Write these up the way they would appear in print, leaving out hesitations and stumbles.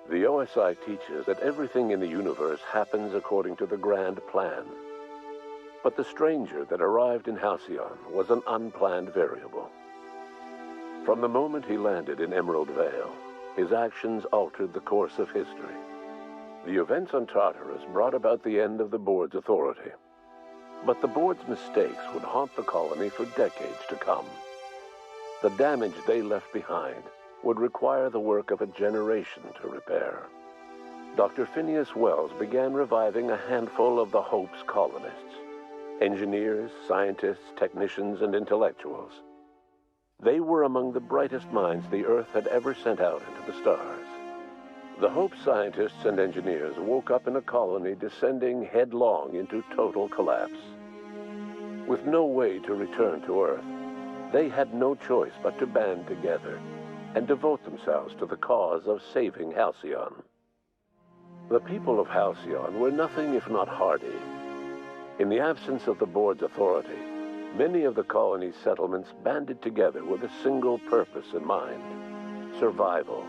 The OSI teaches that everything in the universe happens according to the grand plan. But the stranger that arrived in Halcyon was an unplanned variable. From the moment he landed in Emerald Vale, his actions altered the course of history. The events on Tartarus brought about the end of the board's authority. But the board's mistakes would haunt the colony for decades to come. The damage they left behind would require the work of a generation to repair. Dr. Phineas Wells began reviving a handful of the Hope's colonists: engineers, scientists, technicians, and intellectuals. They were among the brightest minds the Earth had ever sent out into the stars. The Hope scientists and engineers woke up in a colony descending headlong into total collapse. With no way to return to Earth, they had no choice but to band together and devote themselves to the cause of saving Halcyon. The people of Halcyon were nothing if not hardy. In the absence of the board's authority, many of the colony's settlements banded together with a single purpose in mind: survival.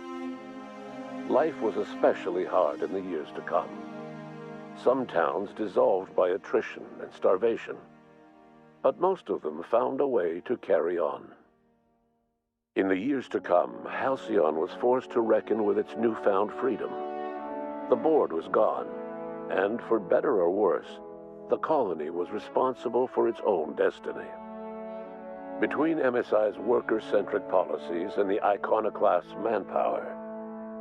Life was especially hard in the years to come. Some towns dissolved by attrition and starvation, but most of them found a way to carry on. In the years to come, Halcyon was forced to reckon with its newfound freedom. The board was gone, and for better or worse, the colony was responsible for its own destiny. Between MSI's worker-centric policies and the iconoclast's manpower,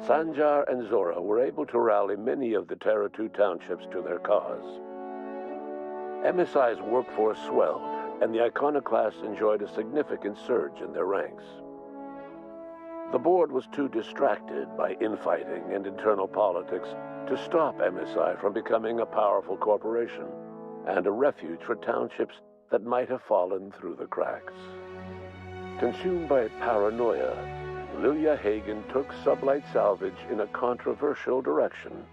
Sanjar and Zora were able to rally many of the Terra 2 townships to their cause. MSI's workforce swelled, and the iconoclasts enjoyed a significant surge in their ranks. The board was too distracted by infighting and internal politics to stop MSI from becoming a powerful corporation and a refuge for townships that might have fallen through the cracks. Consumed by paranoia, Lilia Hagen took sublight salvage in a controversial direction,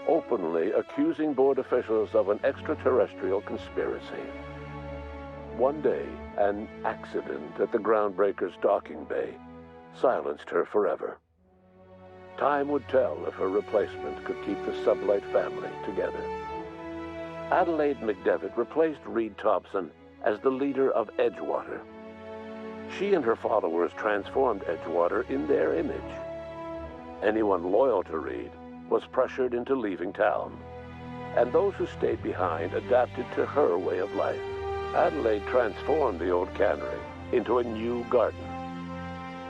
openly accusing board officials of an extraterrestrial conspiracy. One day, an accident at the Groundbreaker's docking bay silenced her forever. Time would tell if her replacement could keep the sublight family together. Adelaide McDevitt replaced Reed Thompson as the leader of Edgewater. She and her followers transformed Edgewater in their image. Anyone loyal to Reed was pressured into leaving town, and those who stayed behind adapted to her way of life. Adelaide transformed the old cannery into a new garden.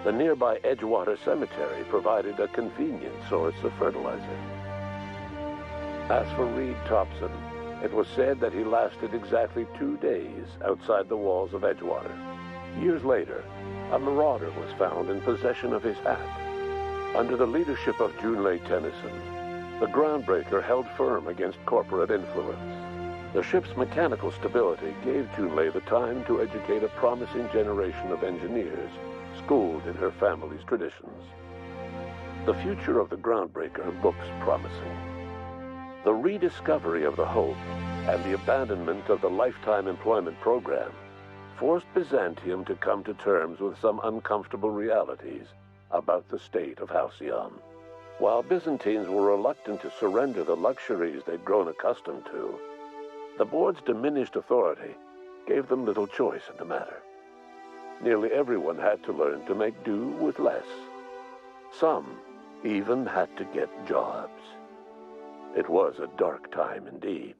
The nearby Edgewater Cemetery provided a convenient source of fertilizer. As for Reed Thompson, it was said that he lasted exactly 2 days outside the walls of Edgewater. Years later, a marauder was found in possession of his hat. Under the leadership of Junlei Tennyson, the Groundbreaker held firm against corporate influence. The ship's mechanical stability gave Junlei the time to educate a promising generation of engineers schooled in her family's traditions. The future of the Groundbreaker looks promising. The rediscovery of the Hope and the abandonment of the lifetime employment program forced Byzantium to come to terms with some uncomfortable realities about the state of Halcyon. While Byzantines were reluctant to surrender the luxuries they'd grown accustomed to, the board's diminished authority gave them little choice in the matter. Nearly everyone had to learn to make do with less. Some even had to get jobs. It was a dark time indeed.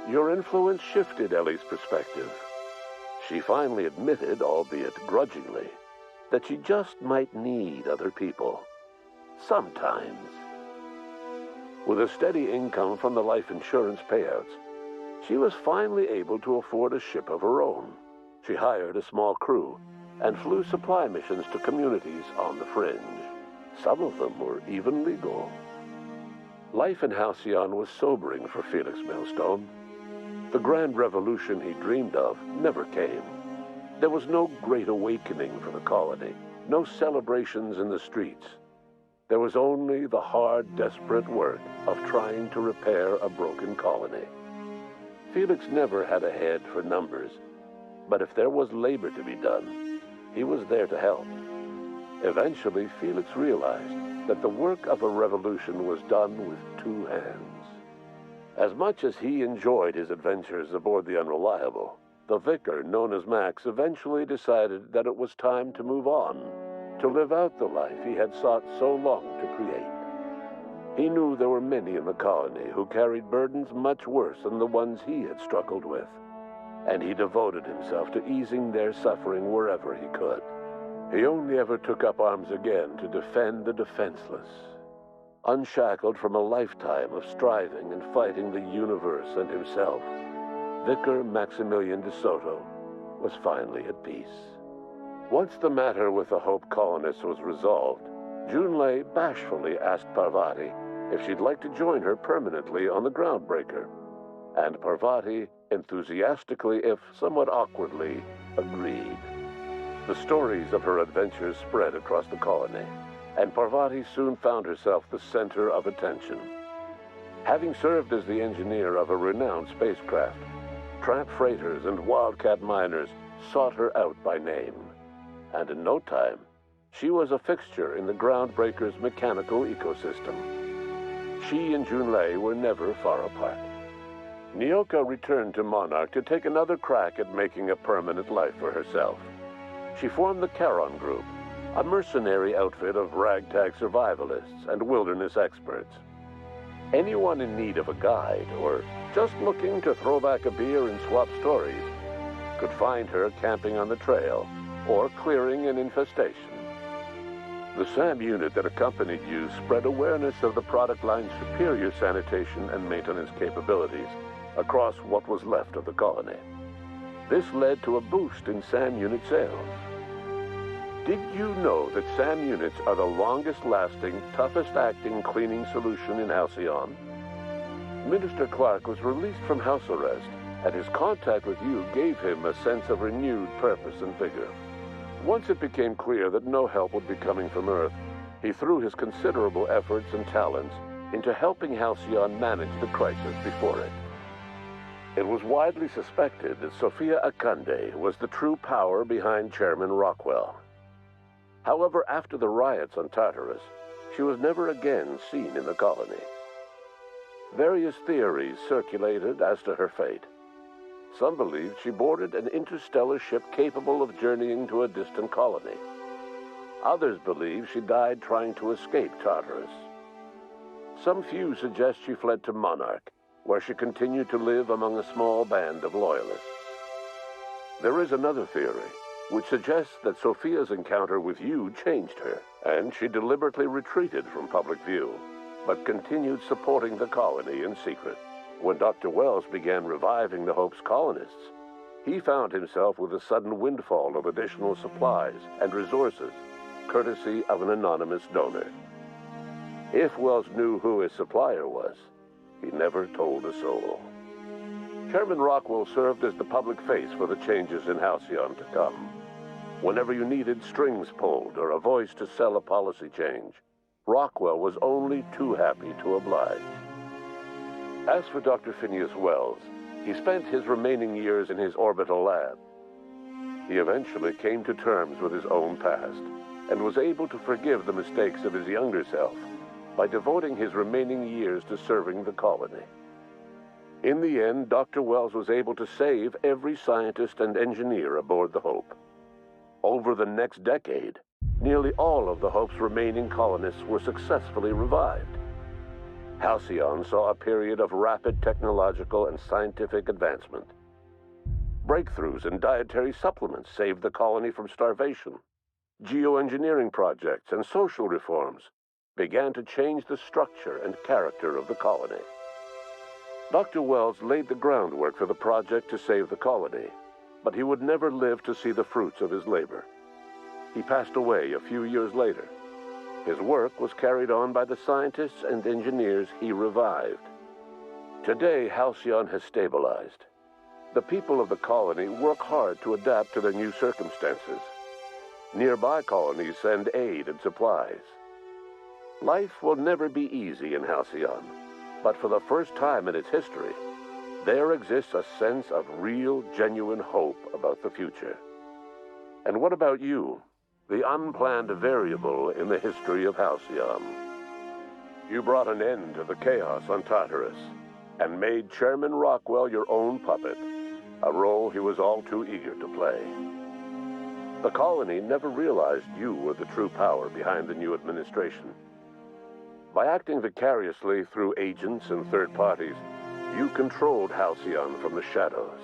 Your influence shifted Ellie's perspective. She finally admitted, albeit grudgingly, that she just might need other people. Sometimes. With a steady income from the life insurance payouts, she was finally able to afford a ship of her own. She hired a small crew and flew supply missions to communities on the fringe. Some of them were even legal. Life in Halcyon was sobering for Felix Millstone. The grand revolution he dreamed of never came. There was no great awakening for the colony, no celebrations in the streets. There was only the hard, desperate work of trying to repair a broken colony. Felix never had a head for numbers, but if there was labor to be done, he was there to help. Eventually, Felix realized that the work of a revolution was done with two hands. As much as he enjoyed his adventures aboard the Unreliable, the vicar, known as Max, eventually decided that it was time to move on, to live out the life he had sought so long to create. He knew there were many in the colony who carried burdens much worse than the ones he had struggled with, and he devoted himself to easing their suffering wherever he could. He only ever took up arms again to defend the defenseless. Unshackled from a lifetime of striving and fighting the universe and himself, Vicar Maximilian de Soto was finally at peace. Once the matter with the Hope colonists was resolved, Junlei bashfully asked Parvati if she'd like to join her permanently on the Groundbreaker, and Parvati enthusiastically, if somewhat awkwardly, agreed. The stories of her adventures spread across the colony, and Parvati soon found herself the center of attention. Having served as the engineer of a renowned spacecraft, tramp freighters and wildcat miners sought her out by name, and in no time, she was a fixture in the Groundbreaker's mechanical ecosystem. She and Junlei were never far apart. Nyoka returned to Monarch to take another crack at making a permanent life for herself. She formed the Charon Group, a mercenary outfit of ragtag survivalists and wilderness experts. Anyone in need of a guide or just looking to throw back a beer and swap stories could find her camping on the trail or clearing an infestation. The SAM unit that accompanied you spread awareness of the product line's superior sanitation and maintenance capabilities across what was left of the colony. This led to a boost in SAM unit sales. Did you know that SAM units are the longest-lasting, toughest-acting cleaning solution in Halcyon? Minister Clark was released from house arrest, and his contact with you gave him a sense of renewed purpose and vigor. Once it became clear that no help would be coming from Earth, he threw his considerable efforts and talents into helping Halcyon manage the crisis before it. It was widely suspected that Sophia Akande was the true power behind Chairman Rockwell. However, after the riots on Tartarus, she was never again seen in the colony. Various theories circulated as to her fate. Some believed she boarded an interstellar ship capable of journeying to a distant colony. Others believed she died trying to escape Tartarus. Some few suggest she fled to Monarch, where she continued to live among a small band of loyalists. There is another theory, which suggests that Sophia's encounter with you changed her, and she deliberately retreated from public view, but continued supporting the colony in secret. When Dr. Wells began reviving the Hope's colonists, he found himself with a sudden windfall of additional supplies and resources, courtesy of an anonymous donor. If Wells knew who his supplier was, he never told a soul. Chairman Rockwell served as the public face for the changes in Halcyon to come. Whenever you needed strings pulled or a voice to sell a policy change, Rockwell was only too happy to oblige. As for Dr. Phineas Wells, he spent his remaining years in his orbital lab. He eventually came to terms with his own past and was able to forgive the mistakes of his younger self by devoting his remaining years to serving the colony. In the end, Dr. Wells was able to save every scientist and engineer aboard the Hope. Over the next decade, nearly all of the Hope's remaining colonists were successfully revived. Halcyon saw a period of rapid technological and scientific advancement. Breakthroughs in dietary supplements saved the colony from starvation. Geoengineering projects and social reforms began to change the structure and character of the colony. Dr. Wells laid the groundwork for the project to save the colony, but he would never live to see the fruits of his labor. He passed away a few years later. His work was carried on by the scientists and engineers he revived. Today, Halcyon has stabilized. The people of the colony work hard to adapt to their new circumstances. Nearby colonies send aid and supplies. Life will never be easy in Halcyon, but for the first time in its history, there exists a sense of real, genuine hope about the future. And what about you? the unplanned variable in the history of Halcyon. You brought an end to the chaos on Tartarus and made Chairman Rockwell your own puppet, a role he was all too eager to play. The colony never realized you were the true power behind the new administration. By acting vicariously through agents and third parties, you controlled Halcyon from the shadows.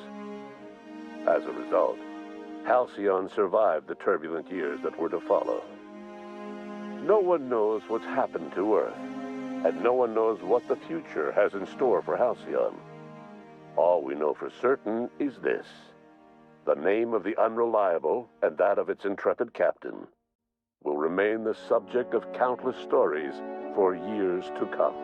As a result, Halcyon survived the turbulent years that were to follow. No one knows what's happened to Earth, and no one knows what the future has in store for Halcyon. All we know for certain is this: the name of the Unreliable and that of its intrepid captain will remain the subject of countless stories for years to come.